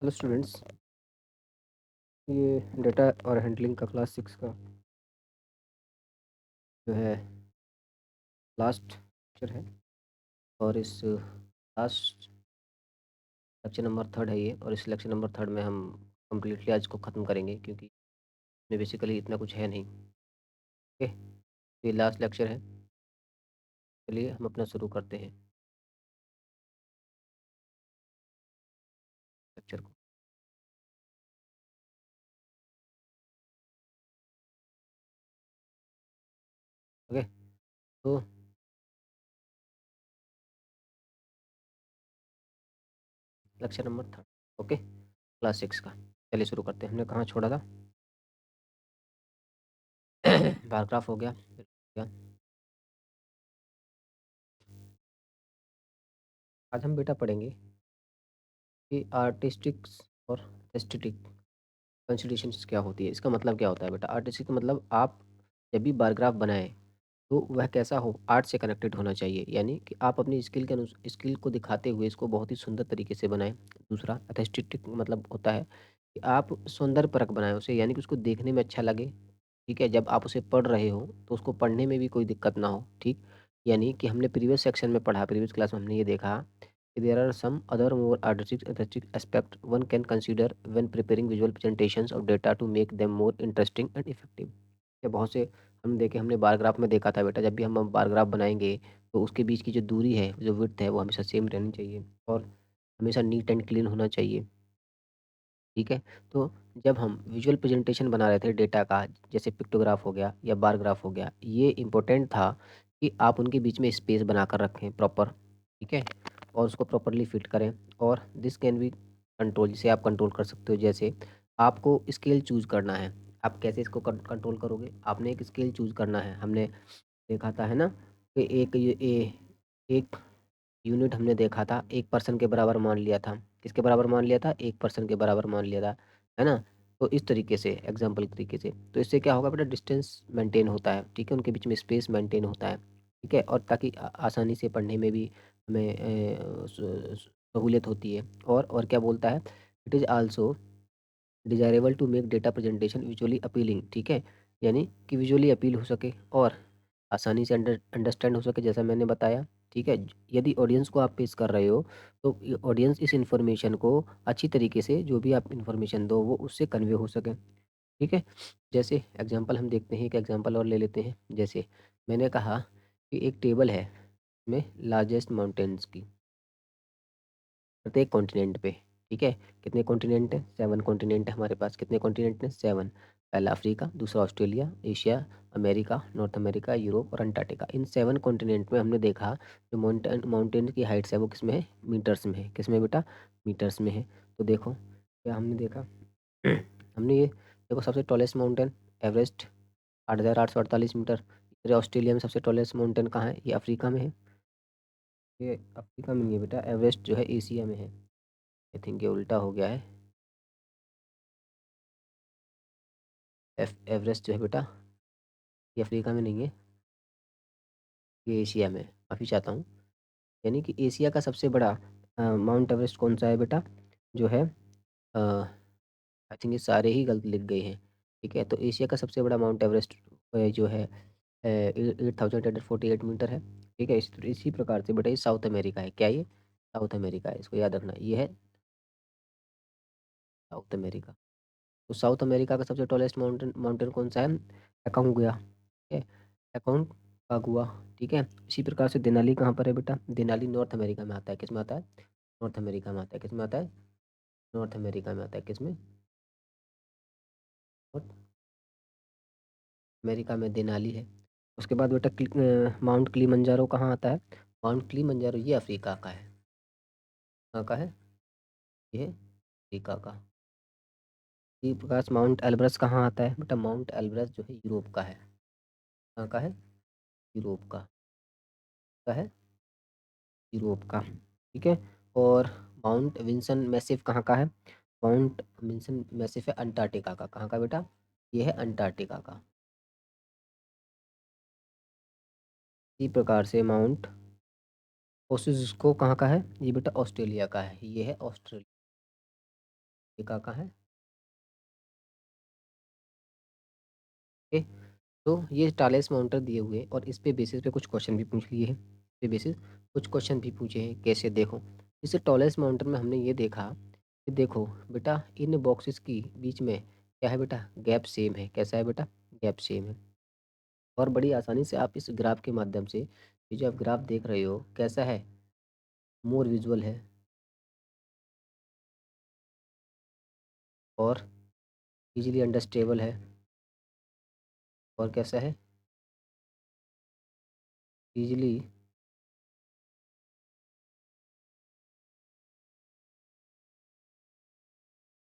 Hello students. ये data और handling का क्लास 6 का जो है लास्ट लेक्चर है। और इस लास्ट लेक्चर नंबर थर्ड है ये। और इस लेक्चर नंबर थर्ड में हम कम्प्लीटली आज को ख़त्म करेंगे, क्योंकि इसमें बेसिकली इतना कुछ है नहीं। ओके, ये लास्ट लेक्चर है। चलिए हम अपना शुरू करते हैं लेक्चर को। ओके, तो lecture number third. Okay, class 6 का। चलिए शुरू करते हैं। हमने कहाँ छोड़ा था? बारग्राफ हो गया, फिर हो गया। आज हम बेटा पढ़ेंगे कि आर्टिस्टिक्स और एस्थेटिक कंसिडरेशंस क्या होती है। इसका मतलब क्या होता है बेटा? आर्टिस्टिक का मतलब आप जब भी बारग्राफ बनाएं तो वह कैसा हो, आर्ट से कनेक्टेड होना चाहिए, यानी कि आप अपनी स्किल को दिखाते हुए इसको बहुत ही सुंदर तरीके से बनाएं। दूसरा एस्थेटिक मतलब होता है कि आप सौंदर्य परक बनाएं उसे, यानी कि उसको देखने में अच्छा लगे। ठीक है, जब आप उसे पढ़ रहे हो तो उसको पढ़ने में भी कोई दिक्कत ना हो। ठीक, यानी कि हमने प्रीवियस सेक्शन में पढ़ा, प्रीवियस क्लास में हमने ये देखा कि there are some other more artistic aspect one can consider when preparing visual presentations of data to make them more interesting and effective. ये बहुत से हम देखे, हमने बार ग्राफ में देखा था बेटा, जब भी हम बार ग्राफ बनाएंगे तो उसके बीच की जो दूरी है, जो विड्थ है, वो हमेशा सेम रहनी चाहिए और हमेशा नीट एंड क्लीन होना चाहिए। ठीक है, तो जब हम विजुअल प्रेजेंटेशन बना रहे थे डेटा का, जैसे पिक्टोग्राफ हो गया या बार ग्राफ हो गया, ये इम्पोर्टेंट था कि आप उनके बीच में स्पेस बनाकर रखें प्रॉपर। ठीक है, और उसको प्रॉपरली फिट करें। और दिस कैन बी कंट्रोल, जिसे आप कंट्रोल कर सकते हो। जैसे आपको स्केल चूज करना है, आप कैसे इसको कंट्रोल करोगे? आपने एक स्केल चूज करना है। हमने देखा था, है ना, कि एक यूनिट हमने देखा था, 1% के बराबर मान लिया था। किसके बराबर मान लिया था? 1% के बराबर मान लिया था, है ना। तो इस तरीके से, एग्जाम्पल के तरीके से, तो इससे क्या होगा बेटा? डिस्टेंस मेंटेन होता है। ठीक है, उनके बीच में स्पेस मेंटेन होता है। ठीक है, और ताकि आसानी से पढ़ने में भी हमें सहूलियत होती है। और क्या बोलता है? It is also desirable to make data presentation visually appealing. ठीक है, यानी कि विजुअली अपील हो सके और आसानी से अंडरस्टैंड हो सके, जैसा मैंने बताया। ठीक है, यदि ऑडियंस को आप पेश कर रहे हो तो ऑडियंस इस इन्फॉर्मेशन को अच्छी तरीके से, जो भी आप इन्फॉर्मेशन दो, वो उससे कन्वे हो सके। ठीक है, जैसे एग्जांपल हम देखते हैं, एक एग्जांपल और ले लेते हैं। जैसे मैंने कहा कि एक टेबल है में लार्जेस्ट माउंटेन्स की, प्रत्येक कॉन्टिनेंट पे। ठीक है, कितने कॉन्टिनेंट हैं? 7 कॉन्टिनेंट है हमारे पास। कितने कॉन्टिनेंट हैं? 7। पहला अफ्रीका, दूसरा Australia, Asia, America, north America, Europe और अंटार्कटिका। इन 7 कॉन्टिनेंट में हमने देखा जो माउंटेन की हाइट्स है वो किस में है? मीटर्स में है। किस में बेटा? मीटर्स में है। तो देखो क्या हमने देखा। हमने ये देखो, सबसे टॉलेस्ट माउंटेन एवरेस्ट 8,848 मीटर। ये ऑस्ट्रेलिया में सबसे टॉलेस्ट माउंटेन कहाँ है? ये अफ्रीका में है। ये अफ्रीका में नहीं है बेटा, एवरेस्ट जो है एशिया में है। आई थिंक ये उल्टा हो गया है। एवरेस्ट जो है बेटा, ये अफ्रीका में नहीं है, ये एशिया में है। माफ़ी चाहता हूँ। यानी कि एशिया का सबसे बड़ा माउंट एवरेस्ट कौन सा है बेटा? जो है, आई थिंक ये सारे ही गलत लिख गए हैं। ठीक है, तो एशिया का सबसे बड़ा माउंट एवरेस्ट जो है 8,848 मीटर है। ठीक है, इसी प्रकार से बेटा ये साउथ अमेरिका है। क्या ये? साउथ अमेरिका है, इसको याद रखना। ये है साउथ अमेरिका। तो साउथ अमेरिका का सबसे टॉलेस्ट माउंटेन माउंटेन कौन सा है? अकाउंगुआ। ठीक है, अकाउंकागुआ। ठीक है, इसी प्रकार से देनाली कहाँ पर है बेटा? देनाली नॉर्थ अमेरिका में आता है। किस में आता है? नॉर्थ अमेरिका में आता है। किस में आता है? नॉर्थ अमेरिका में आता है। किस में? नॉर्थ अमेरिका में देनाली है। उसके बाद बेटा माउंट किलिमंजारो कहाँ आता है? माउंट किलिमंजारो ये अफ्रीका का है। कहाँ का है? ये अफ्रीका का। इसी प्रकार से माउंट एल्ब्रस कहाँ आता है बेटा? माउंट एल्ब्रस जो है यूरोप का है। कहाँ का है? यूरोप का है, यूरोप का। ठीक है, और माउंट विंसन मैसिव कहाँ का है? माउंट विंसन मैसिव है अंटार्कटिका का। कहाँ का बेटा? ये है अंटार्कटिका का। इसी प्रकार से माउंट ओसिसको कहाँ का है? ये बेटा ऑस्ट्रेलिया का है। ये है ऑस्ट्रेलिया। ये कहाँ है? ओके। तो ये टालेस माउंटर दिए हुए हैं और इस पे बेसिस पे कुछ क्वेश्चन भी पूछ लिए हैं। इस पे बेसिस कुछ क्वेश्चन भी पूछे हैं, कैसे देखो। जैसे टॉलेस माउंटर में हमने ये देखा कि देखो बेटा, इन बॉक्सेस की बीच में क्या है बेटा, गैप सेम है। कैसा है बेटा? गैप सेम है। और बड़ी आसानी से आप इस ग्राफ के माध्यम से, ये जो आप ग्राफ देख रहे हो कैसा है, मोर विजुअल है और इजीली अंडरस्टेबल है। और कैसा है? इजीली,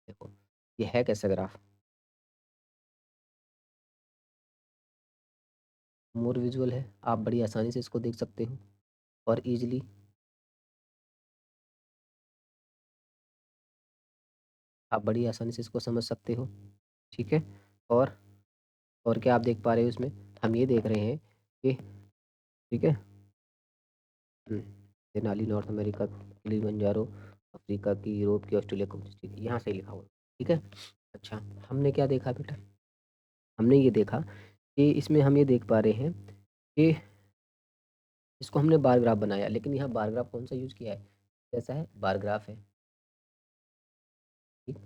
देखो ये है कैसा ग्राफ, मोर विजुअल है। आप बड़ी आसानी से इसको देख सकते हो और इजीली आप बड़ी आसानी से इसको समझ सकते हो। ठीक है। और और क्या आप देख पा रहे हो इसमें? हम ये देख रहे हैं कि, ठीक है, Denali north America, Kilimanjaro Africa की, यूरोप की, ऑस्ट्रेलिया को, ठीक है, यहाँ से लिखा हुआ है। ठीक है। अच्छा, हमने क्या देखा बेटा? हमने ये देखा कि इसमें हम ये देख पा रहे हैं कि इसको हमने बार ग्राफ बनाया, लेकिन यहाँ बार ग्राफ कौन सा यूज किया है? कैसा है? बार ग्राफ है। ठीक।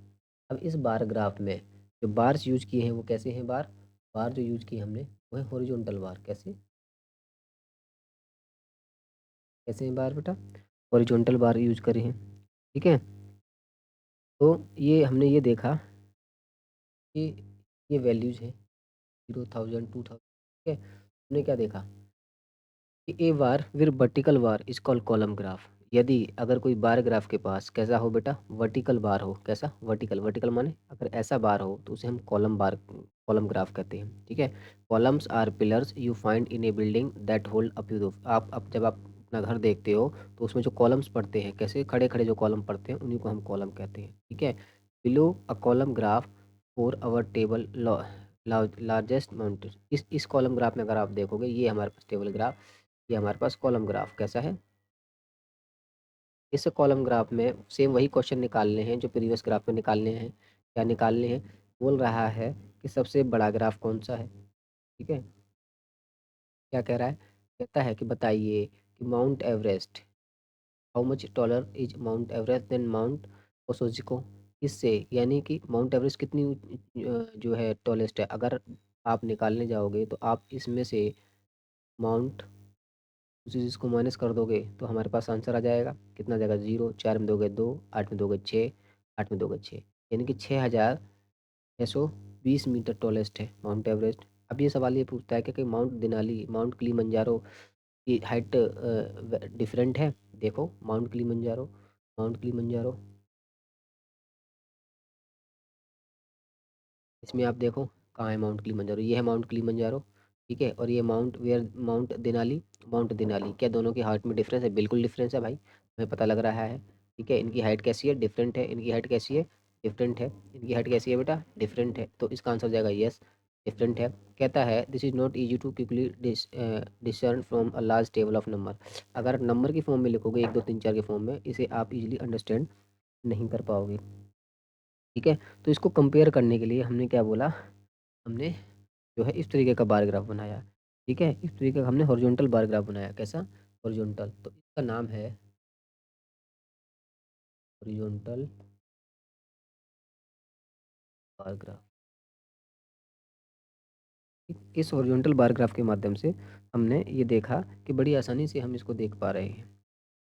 अब इस बार ग्राफ में जो बार्स यूज किए हैं वो कैसे हैं? बार बार जो यूज किए हमने वो है हॉरिजॉन्टल बार। कैसे? कैसे हैं बार बेटा? हॉरिजॉन्टल बार यूज करे हैं। ठीक है। तो ये हमने ये देखा कि ये वैल्यूज हैं 0,000, 2,000। ठीक है। हमने क्या देखा कि a bar with vertical bar is called column graph. यदि अगर कोई बार ग्राफ के पास कैसा हो बेटा, वर्टिकल बार हो। कैसा? वर्टिकल। वर्टिकल माने अगर ऐसा बार हो तो उसे हम कॉलम बार, कॉलम ग्राफ कहते हैं। ठीक है। Columns are pillars you find in a building that hold up to, आप अब जब आप अपना घर देखते हो तो उसमें जो कॉलम्स पड़ते हैं, कैसे खड़े खड़े जो कॉलम पड़ते हैं उन्हीं को हम कॉलम कहते हैं। ठीक है। Below a column graph for our table largest mountain, इस कॉलम ग्राफ में अगर आप देखोगे, ये हमारे पास टेबल ग्राफ, ये हमारे पास कॉलम ग्राफ कैसा है? इस कॉलम ग्राफ में सेम वही क्वेश्चन निकालने हैं जो प्रीवियस ग्राफ में निकालने हैं। क्या निकालने हैं? बोल रहा है कि सबसे बड़ा ग्राफ कौन सा है। ठीक है। क्या कह रहा है? कहता है कि बताइए कि Mount Everest, how much taller is Mount Everest than Mount ओसोजिको। इससे यानी कि माउंट एवरेस्ट कितनी जो है टॉलेस्ट है, अगर आप निकालने जाओगे तो आप इसमें से माउंट, उसी चीज़ को माइनस कर दोगे तो हमारे पास आंसर आ जाएगा। कितना आ जाएगा? 0, 4 में दोगे 2, 8 में दोगे 6, 8 में दोगे 6, यानी कि 6,620 मीटर टॉलेस्ट है माउंट एवरेस्ट। अब ये सवाल ये पूछता है कि माउंट देनाली, माउंट किलिमंजारो की हाइट डिफरेंट है। देखो माउंट किलिमंजारो, माउंट किलिमंजारो, इसमें आप देखो कहाँ है माउंट किलिमंजारो, ये है माउंट किलिमंजारो। ठीक है। और ये mount where, mount Denali, mount Denali, क्या दोनों की हाइट में डिफरेंस है? बिल्कुल डिफरेंस है भाई, हमें पता लग रहा है। ठीक है। इनकी हाइट कैसी है? डिफरेंट है। इनकी हाइट कैसी है? डिफरेंट है। इनकी हाइट कैसी है बेटा? डिफरेंट है। तो इसका आंसर हो जाएगा यस, डिफरेंट है। कहता है this is not easy to quickly discern from a large table of number. अगर नंबर की फॉर्म में लिखोगे 1 2 3 4 के फॉर्म में, इसे आप इजीली अंडरस्टैंड नहीं कर पाओगे। ठीक है। तो इसको कंपेयर करने के लिए हमने क्या बोला, हमने जो है इस तरीके का बार ग्राफ बनाया। ठीक है। इस तरीके का हमने हॉरिजॉन्टल बार ग्राफ बनाया। कैसा? हॉरिजॉन्टल। तो इसका नाम है हॉरिजॉन्टल बार ग्राफ। इस हॉरिजॉन्टल बार ग्राफ के माध्यम से हमने ये देखा कि बड़ी आसानी से हम इसको देख पा रहे हैं।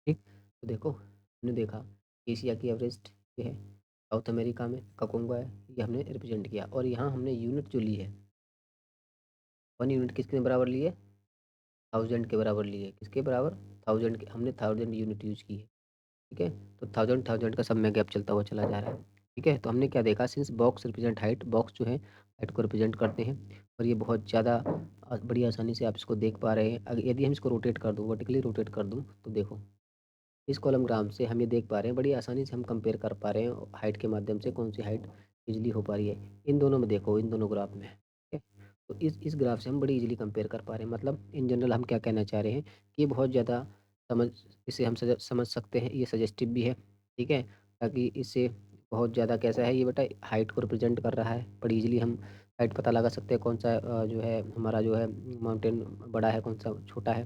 ठीक। तो देखो हमने देखा एशिया की एवरेस्ट ये है, साउथ अमेरिका में ककोंगो है, ये हमने रिप्रेजेंट किया। और यहाँ हमने यूनिट जो ली है, 1 यूनिट किसके बराबर लिए? 1000 के बराबर लिए। किसके बराबर? 1000 के। हमने 1000 यूनिट यूज की है। ठीक है। तो 1000 1000 का सब में गैप चलता हुआ चला जा रहा है। ठीक है। तो हमने क्या देखा, since box represent height, box जो है हाइट को रिप्रेजेंट करते हैं और ये बहुत ज़्यादा बड़ी आसानी से आप इसको देख पा रहे हैं। अगर यदि हम इसको रोटेट कर दूँ, वर्टिकली रोटेट कर दूँ, तो देखो इस कॉलम ग्राम से हम ये देख पा रहे हैं, बड़ी आसानी से हम कंपेयर कर पा रहे हैं हाइट के माध्यम से कौन सी हाइट इजीली हो पा रही है। इन दोनों में देखो, इन दोनों ग्राफ में। ठीक है। तो इस ग्राफ से हम बड़ी इजीली कंपेयर कर पा रहे हैं। मतलब इन जनरल हम क्या कहना चाह रहे हैं कि ये बहुत ज़्यादा समझ, इसे हम समझ सकते हैं, ये सजेस्टिव भी है। ठीक है। ताकि इससे बहुत ज़्यादा कैसा है ये बेटा, हाइट को रिप्रेजेंट कर रहा है। बड़ी ईज़िली हम हाइट पता लगा सकते हैं कौन-सा जो है हमारा जो है माउंटेन बड़ा है, कौन-सा छोटा है,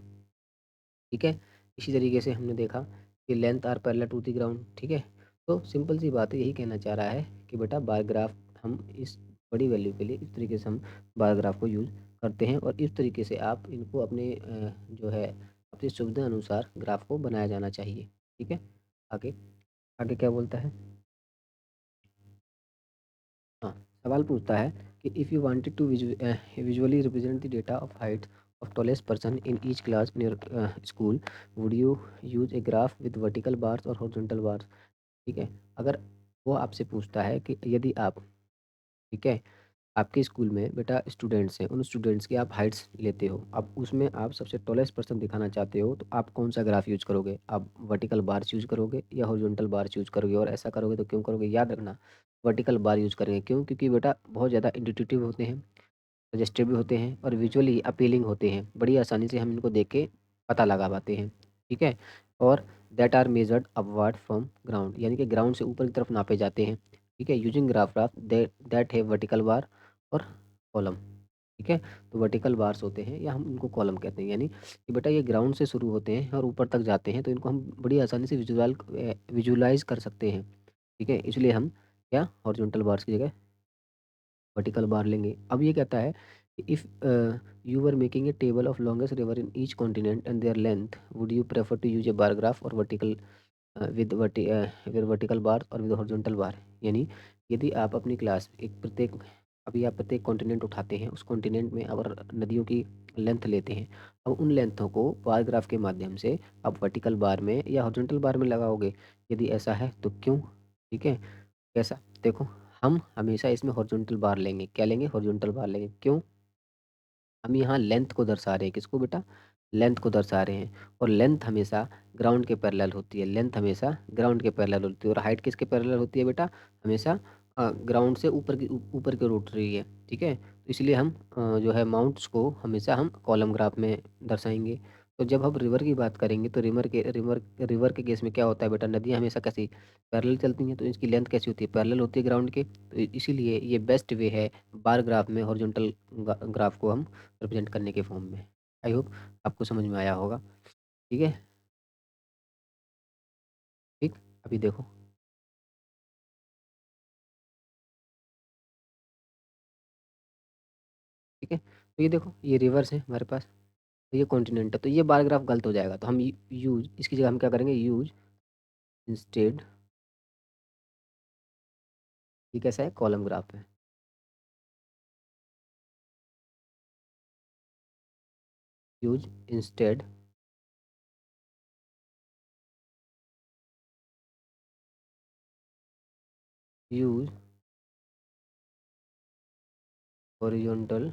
ठीक है? इसी तरीके से हमने देखा कि length are parallel to the ground, ठीक है? तो सिंपल सी बात है, यही कहना चाह रहा है कि बेटा बार ग्राफ हम इस बड़ी वैल्यू के लिए इस तरीके से हम बार ग्राफ को यूज़ करते हैं और इस तरीके से आप इनको अपने जो है अपनी सुविधा अनुसार ग्राफ को बनाया जाना चाहिए, ठीक है? आगे, आगे क्या बोलता है? हाँ, सवाल पूछता है कि if you wanted to visually represent the data of height of tallest person in each class in your school, would you use a graph with vertical bars और हॉरिजॉन्टल बार्स? ठीक है? अगर वो आपसे पूछता है कि यदि आप, ठीक है, आपके स्कूल में बेटा स्टूडेंट्स हैं, उन स्टूडेंट्स की आप हाइट्स लेते हो, अब उसमें आप सबसे टॉलेस्ट पर्सन दिखाना चाहते हो, तो आप कौन-सा ग्राफ यूज़ करोगे? आप वर्टिकल बार्स यूज़ करोगे या हॉरिजॉन्टल बार्स यूज़ करोगे? और ऐसा करोगे तो क्यों करोगे? याद रखना, वर्टिकल बार यूज़ करेंगे, क्यों? क्योंकि बेटा बहुत ज़्यादा इंट्यूटिव होते हैं, सजेस्टिव भी होते हैं और विजुअली अपीलिंग होते हैं। बड़ी आसानी से हम इनको देख के पता लगा पाते हैं, ठीक है? और that are measured upward from ground, यानी कि ग्राउंड से ऊपर की तरफ नापे जाते हैं, ठीक है? Using graph that have vertical bar और कॉलम, ठीक है? तो वर्टिकल बार्स होते हैं या हम उनको कॉलम कहते हैं, यानी कि बेटा ये ग्राउंड से शुरू होते हैं और ऊपर तक जाते हैं, तो इनको हम बड़ी आसानी से विजुअलाइज़ कर सकते हैं, ठीक है? इसलिए हम क्या हॉरिजॉन्टल बार्स की जगह वर्टिकल बार लेंगे। अब ये कहता है कि if you were making a table of longest river in each continent and their length, would you prefer to use a bar graph और विद वर्टिकल बार और विद हॉरिजॉन्टल बार? यानी यदि आप अपनी क्लास एक प्रत्येक अभी आप प्रत्येक कॉन्टिनेंट उठाते हैं, उस कॉन्टिनेंट में अगर नदियों की लेंथ लेते हैं, अब उन लेंथों को बार ग्राफ के माध्यम से आप वर्टिकल बार में या हॉरिजॉन्टल बार में लगाओगे। यदि ऐसा है तो क्यों? ठीक है? कैसा? देखो, हम हमेशा इसमें हॉरिज़ॉन्टल बार लेंगे। क्या लेंगे? हॉरिज़ॉन्टल बार लेंगे। क्यों? हम यहाँ लेंथ को दर्शा रहे हैं। किसको बेटा? लेंथ को दर्शा रहे हैं और लेंथ हमेशा ग्राउंड के पैरेलल होती है। लेंथ हमेशा ग्राउंड के पैरेलल होती है और हाइट किसके पैरेलल होती है बेटा? हमेशा ग्राउंड से ऊपर की ओर उठ रही है। ठीक है? तो इसलिए हम जो है माउंट्स को हमेशा हम कॉलम ग्राफ में दर्शाएँगे। तो जब हम रिवर की बात करेंगे तो रिवर के केस में क्या होता है बेटा? नदियाँ हमेशा कैसी? पैरेलल चलती हैं, तो इसकी लेंथ कैसी होती है? पैरेलल होती है ग्राउंड के। तो इसीलिए ये बेस्ट वे है बार ग्राफ में हॉरिज़ॉन्टल ग्राफ को हम रिप्रेजेंट करने के फॉर्म में। आई होप आपको समझ में आया होगा। ठीक है? ठीक? अभी देखो, ठीक है? तो ये देखो, ये रिवर्स है हमारे पास, तो ये कॉन्टिनेंट है, तो ये बार ग्राफ गलत हो जाएगा। तो हम यूज़ इसकी जगह हम क्या करेंगे? यूज़ इंस्टेड, ये कैसा है? कॉलम ग्राफ है। Use instead use horizontal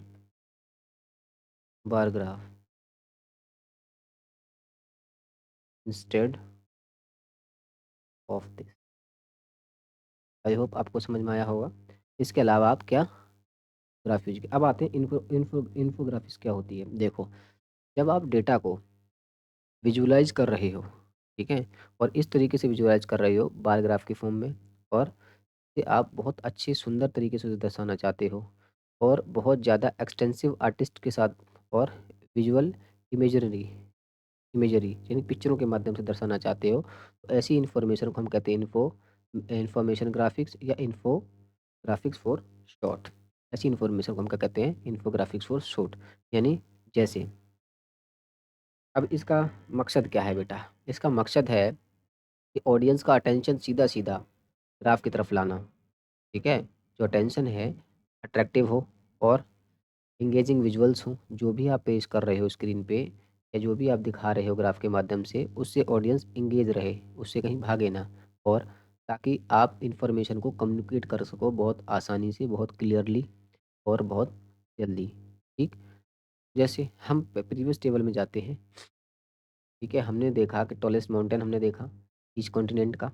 bar graph instead of this. I hope आपको समझ में आया होगा। इसके अलावा आप क्या ग्राफ यूज़ किए। अब आते हैं इन्फोग्राफिक्स क्या होती है? देखो, जब आप डेटा को विजुअलाइज़ कर रहे हो, ठीक है? और इस तरीके से विजुअलाइज़ कर रहे हो बार ग्राफ की फॉर्म में और इसे आप बहुत अच्छे सुंदर तरीके से दर्शाना चाहते हो और बहुत ज़्यादा एक्सटेंसिव आर्टिस्ट के साथ और विजुअल इमेजरी इमेजरी यानी पिक्चरों के माध्यम से दर्शाना चाहते हो, तो ऐसी इन्फॉर्मेशन को हम कहते हैं इन्फॉर्मेशन ग्राफिक्स या इन्फोग्राफिक्स फॉर शॉर्ट। ऐसी इन्फॉर्मेशन को हम क्या कहते हैं? Infographics for short. यानी जैसे, अब इसका मकसद क्या है बेटा? इसका मकसद है कि ऑडियंस का अटेंशन सीधा-सीधा ग्राफ की तरफ लाना, ठीक है? जो अटेंशन है अट्रैक्टिव हो और एंगेजिंग विजुअल्स हों, जो भी आप पेश कर रहे हो स्क्रीन पे या जो भी आप दिखा रहे हो ग्राफ के माध्यम से, उससे ऑडियंस एंगेज रहे, उससे कहीं भागे ना और ताकि आप इन्फॉर्मेशन को कम्युनिकेट कर सको बहुत आसानी से, बहुत क्लियरली और बहुत जल्दी, ठीक? जैसे हम प्रीवियस टेबल में जाते हैं, ठीक है? हमने देखा कि टॉलेस्ट माउंटेन हमने देखा, ईच कॉन्टिनेंट का।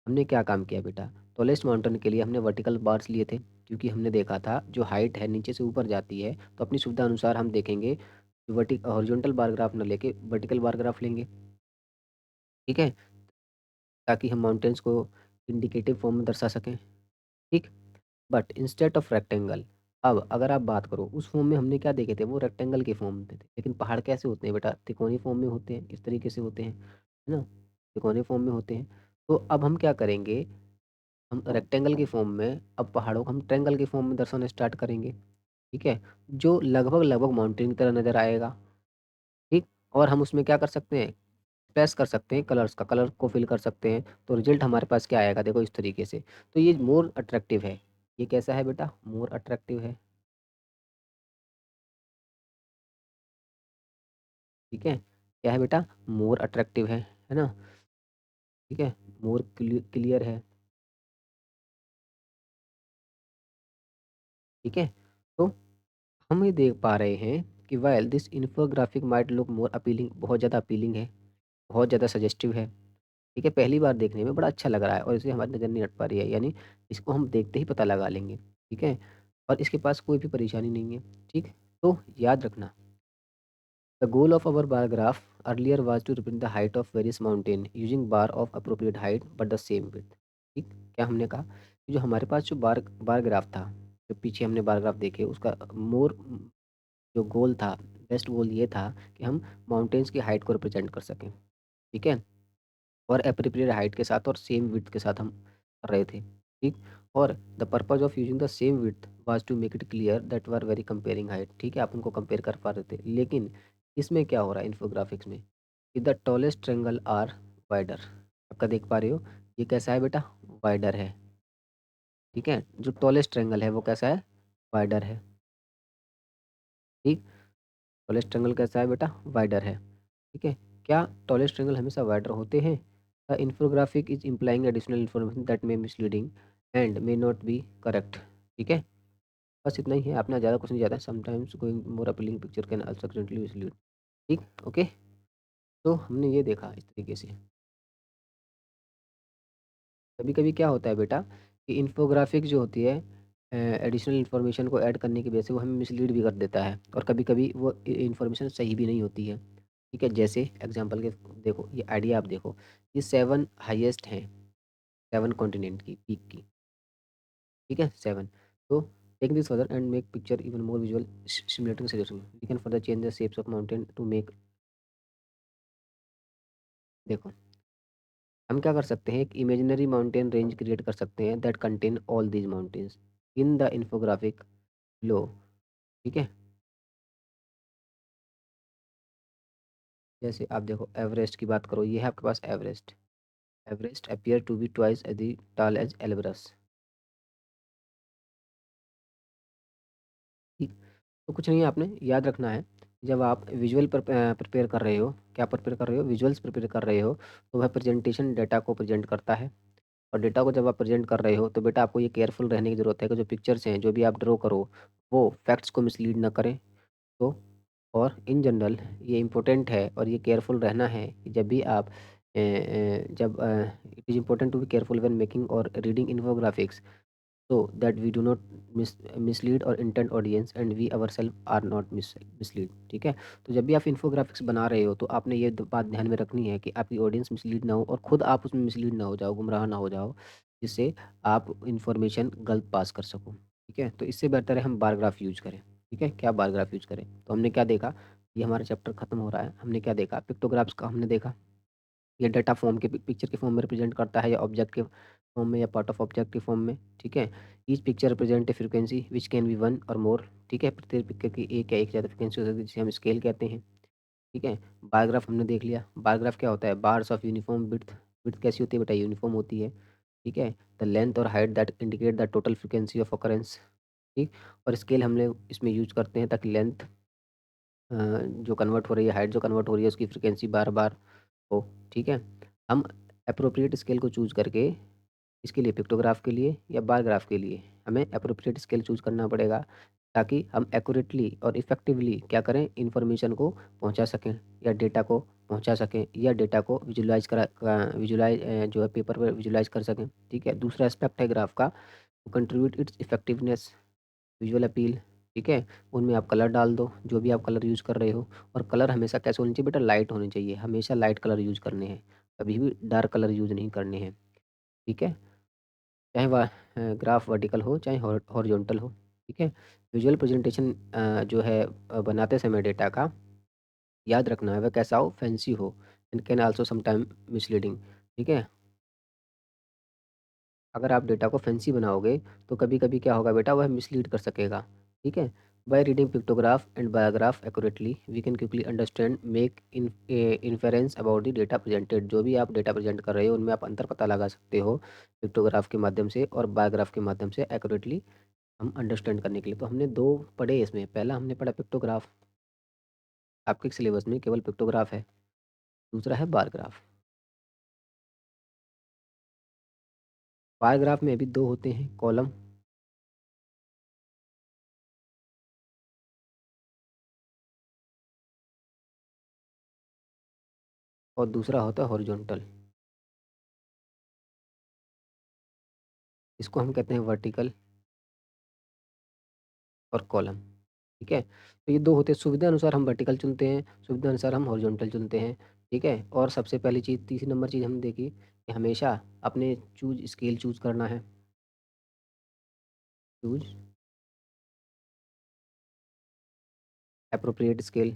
हमने क्या काम किया बेटा? टॉलेस्ट माउंटेन के लिए हमने वर्टिकल बार्स लिए थे, क्योंकि हमने देखा था जो हाइट है नीचे से ऊपर जाती है, तो अपनी सुविधा अनुसार हम देखेंगे हॉरिजॉन्टल बार ग्राफ ना लेके वर्टिकल बार ग्राफ लेंगे, ठीक है? ताकि हम माउंटेन्स को इंडिकेटिव फॉर्म में दर्शा सकें, ठीक? बट इंस्टेड ऑफ रेक्टेंगल, अब अगर आप बात करो उस फॉर्म में हमने क्या देखे थे, वो रेक्टेंगल के फॉर्म में थे, लेकिन पहाड़ कैसे होते हैं बेटा, त्रिकोणीय फॉर्म में होते हैं, इस तरीके से होते हैं, है ना? त्रिकोणीय फॉर्म में होते हैं। तो अब हम क्या करेंगे, हम रेक्टेंगल के फॉर्म में अब पहाड़ों को हम ट्रायंगल के फॉर्म में दर्शाना स्टार्ट करेंगे, ठीक है? जो लगभग लगभग माउंटेन की तरह नज़र आएगा, ठीक? और हम उसमें क्या कर सकते हैं, एक्सप्रेस कर सकते हैं कलर्स का, कलर को फिल कर सकते हैं, तो रिजल्ट हमारे पास क्या आएगा, देखो इस तरीके से। तो ये मोर अट्रैक्टिव है। ये कैसा है बेटा, मोर अट्रैक्टिव है, ठीक है? क्या है बेटा, मोर अट्रैक्टिव है ना? ठीक है? मोर क्लियर है, ठीक है? तो हम ये देख पा रहे हैं कि while this infographic might look more appealing, बहुत ज़्यादा अपीलिंग है, बहुत ज़्यादा सजेस्टिव है, ठीक है? पहली बार देखने में बड़ा अच्छा लग रहा है और इसे हमारी नज़र नहीं हट पा रही है, यानी इसको हम देखते ही पता लगा लेंगे, ठीक है? और इसके पास कोई भी परेशानी नहीं है, ठीक? तो याद रखना, the goal of our bar graph earlier was to represent the height of various mountain using bar of appropriate height but the same width, ठीक? क्या हमने कहा कि जो हमारे पास जो बार बार ग्राफ था, जो पीछे हमने बार ग्राफ देखे उसका मोर जो गोल था, बेस्ट गोल ये था कि हम माउंटेन्स की हाइट को रिप्रेजेंट कर सकें, ठीक है? और एप्रोप्रिएट हाइट के साथ और सेम विड्थ के साथ हम कर रहे थे, ठीक? और the purpose of using the same width was to make it clear that we are very comparing height, ठीक है? आप उनको कंपेयर कर पा रहे थे। लेकिन इसमें क्या हो रहा है इन्फोग्राफिक्स में कि the tallest triangle are wider, आपका देख पा रहे हो, ये कैसा है बेटा? वाइडर है, ठीक है? जो टॉलेस्ट ट्रायंगल है वो कैसा है? वाइडर है, ठीक? टॉलेस्ट ट्रायंगल कैसा है बेटा? वाइडर है, ठीक है? क्या टॉलेस्ट ट्रायंगल हमेशा वाइडर होते हैं? The infographic is implying additional information that may misleading and may not be correct, ठीक है? बस इतना ही है, आपने ज़्यादा कुछ नहीं, ज़्यादा sometimes going more appealing picture can also accidentally mislead, ठीक? ओके? तो हमने ये देखा इस तरीके से। कभी-कभी क्या होता है बेटा कि इन्फोग्राफिक जो होती है एडिशनल इन्फॉर्मेशन को ऐड करने की वजह से वो हमें मिसलीड भी कर देता है और कभी-कभी वो इन्फॉर्मेशन सही भी नहीं होती है, ठीक है? जैसे एग्जांपल के देखो, ये आइडिया आप देखो, ये 7 हाईएस्ट हैं, 7 कॉन्टिनेंट की पीक की, ठीक है? 7, तो take this further and make picture even more visual simulating solution, we can further change the shapes of mountain to make, देखो हम क्या कर सकते हैं, एक इमेजिनरी माउंटेन रेंज क्रिएट कर सकते हैं that contain all these mountains in the infographic लो, ठीक है? जैसे आप देखो एवरेस्ट की बात करो, ये है आपके पास Everest, Everest appear to be twice as the tall as Elbrus, ठीक? तो कुछ नहीं है, आपने याद रखना है, जब आप विजुअल प्रिपेयर कर रहे हो, क्या प्रिपेयर कर रहे हो, विजुअल्स प्रिपेयर कर रहे हो, तो वह प्रेजेंटेशन डेटा को प्रेजेंट करता है। और डेटा को जब आप प्रेजेंट कर रहे हो तो बेटा आपको ये केयरफुल रहने की ज़रूरत है कि जो पिक्चर्स हैं, जो भी आप ड्रॉ करो, वो फैक्ट्स को मिसलीड ना करें। तो और इन जनरल ये इम्पोर्टेंट है और ये केयरफुल रहना है कि जब भी आप जब it is important to be careful when making और reading infographics so that we do not mislead or intent audience and we ourselves are not mislead, ठीक है? तो जब भी आप इन्फोग्राफिक्स बना रहे हो तो आपने ये बात ध्यान में रखनी है कि आपकी ऑडियंस मिसलीड ना हो और खुद आप उसमें मिसलीड ना हो जाओ, गुमराह ना हो जाओ, जिससे आप इंफॉर्मेशन गलत पास कर सको, ठीक है? तो इससे बेहतर है हम बार ग्राफ यूज करें, ठीक है? क्या बार ग्राफ यूज करें, तो हमने क्या देखा, ये हमारा चैप्टर खत्म हो रहा है, हमने क्या देखा, पिक्टोग्राफ्स का हमने देखा, ये डाटा फॉर्म के पिक्चर के फॉर्म में रिप्रेजेंट करता है या ऑब्जेक्ट के फॉर्म में या पार्ट ऑफ ऑब्जेक्ट के फॉर्म में, ठीक है? Each picture represent a frequency which can be 1 और मोर, ठीक है? प्रत्येक पिक्चर की एक या एक से ज़्यादा फ्रीक्वेंसी हो सकती है जिसे हम स्केल कहते हैं, ठीक है? बार ग्राफ हमने देख लिया, बार ग्राफ क्या होता है? Bars of uniform width, width कैसी होती है बेटा? यूनिफॉर्म होती है, ठीक है? द लेंथ और height that indicate the total frequency of occurrence, ठीक? और स्केल हमने इसमें यूज़ करते हैं ताकि लेंथ जो कन्वर्ट हो रही है, हाइट जो कन्वर्ट हो रही है उसकी फ्रीक्वेंसी बार-बार हो, ठीक है? हम एप्रोप्रिएट स्केल को चूज़ करके इसके लिए पिक्टोग्राफ के लिए या बार ग्राफ के लिए हमें एप्रोप्रिएट स्केल चूज़ करना पड़ेगा ताकि हम एक्यूरेटली और इफ़ेक्टिवली क्या करें, इन्फॉर्मेशन को पहुंचा सकें या डेटा को पहुंचा सकें या डेटा को विजुलाइज जो है पेपर पर विजुलाइज कर सकें, ठीक है? दूसरा एस्पेक्ट है ग्राफ का, contribute it's effectiveness, visual appeal, ठीक है? उनमें आप कलर डाल दो, जो भी आप कलर यूज़ कर रहे हो, और कलर हमेशा कैसे होने चाहिए बेटा? लाइट होने चाहिए, हमेशा लाइट कलर यूज़ करने हैं, कभी भी डार्क कलर यूज़ नहीं करने हैं, ठीक है? चाहे वह ग्राफ वर्टिकल हो चाहे हॉरिजॉन्टल हो, ठीक है? विजुअल प्रेजेंटेशन जो है बनाते समय डेटा का याद रखना है वह कैसा हो, फैंसी हो and can also sometime misleading, ठीक है? अगर आप डेटा को फैंसी बनाओगे तो कभी-कभी क्या होगा बेटा, वह मिसलीड कर सकेगा, ठीक है? By reading pictograph and biograph accurately we can quickly understand make inference about the data presented. जो भी आप डेटा प्रेजेंट कर रहे हो उनमें आप अंतर पता लगा सकते हो पिक्टोग्राफ के माध्यम से और बायोग्राफ के माध्यम से एक्यूरेटली हम अंडरस्टैंड करने के लिए। तो हमने 2 पढ़े इसमें, पहला हमने पढ़ा पिक्टोग्राफ, आपके सिलेबस में केवल पिक्टोग्राफ है, दूसरा है बार ग्राफ। बार ग्राफ में भी 2 होते हैं, कॉलम और दूसरा होता है हॉरिजॉन्टल। इसको हम कहते हैं वर्टिकल और कॉलम, ठीक है? तो ये 2 होते हैं, सुविधा अनुसार हम वर्टिकल चुनते हैं, सुविधा अनुसार हम हॉरिजॉन्टल चुनते हैं, ठीक है? और सबसे पहली चीज़, तीसरी नंबर चीज़ हमने देखी कि हमेशा अपने स्केल चूज़ करना है, चूज़ एप्रोप्रिएट स्केल,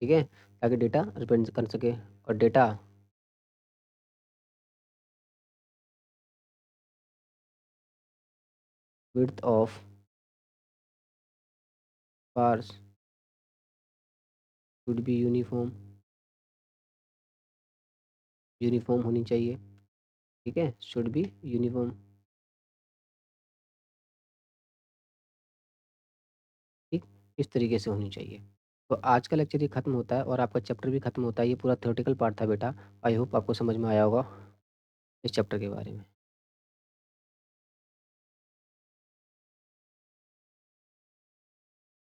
ठीक है? ताकि डेटा रिप्रेज़ेंट कर सके और data width of bars should be uniform होनी चाहिए, ठीक है? शुड बी यूनिफ़ॉर्म, ठीक? इस तरीके से होनी चाहिए। तो आज का लेक्चर ये खत्म होता है और आपका चैप्टर भी खत्म होता है। ये पूरा थ्योरेटिकल पार्ट था बेटा। आई होप आपको समझ में आया होगा इस चैप्टर के बारे में।